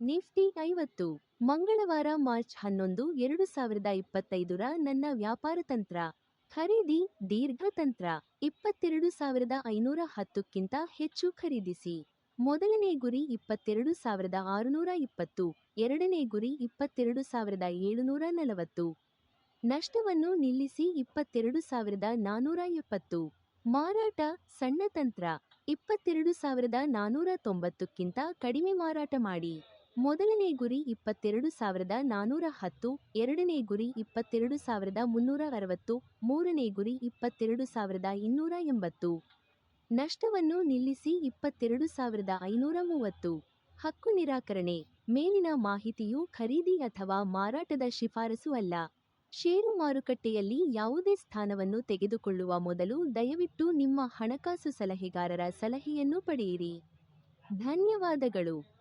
Nifty 50 ಮಂಗಳವಾರ March 11, 2025 ನನ್ನ ವ್ಯಾಪಾರ ತಂತ್ರ. ಖರೀದಿ ದೀರ್ಘ ತಂತ್ರ. 22,510ಕ್ಕಿಂತ ಹೆಚ್ಚು ಖರೀದಿಸಿ. ಮೊದಲನೇ ಗುರಿ 22,620, ಎರಡನೇ ಗುರಿ 22,740. ನಷ್ಟವನ್ನು ನಿಲ್ಲಿಸಿ 22,470. ಮಾರಾಟ ಸಣ್ಣ ತಂತ್ರ. 22,490ಕ್ಕಿಂತ ಕಡಿಮೆ ಮಾರಾಟ ಮಾಡಿ. ಮೊದಲನೇ ಗುರಿ 22,410, ಎರಡನೇ ಗುರಿ 22,360, ಮೂರನೇ ಗುರಿ 22,280. ನಷ್ಟವನ್ನು ನಿಲ್ಲಿಸಿ 22,530. ಹಕ್ಕು ನಿರಾಕರಣೆ. ಮೇಲಿನ ಮಾಹಿತಿಯು ಖರೀದಿ ಅಥವಾ ಮಾರಾಟದ ಶಿಫಾರಸು ಅಲ್ಲ. ಷೇರು ಮಾರುಕಟ್ಟೆಯಲ್ಲಿ ಯಾವುದೇ ಸ್ಥಾನವನ್ನು ತೆಗೆದುಕೊಳ್ಳುವ ಮೊದಲು ದಯವಿಟ್ಟು ನಿಮ್ಮ ಹಣಕಾಸು ಸಲಹೆಗಾರರ ಸಲಹೆಯನ್ನು ಪಡೆಯಿರಿ. ಧನ್ಯವಾದಗಳು.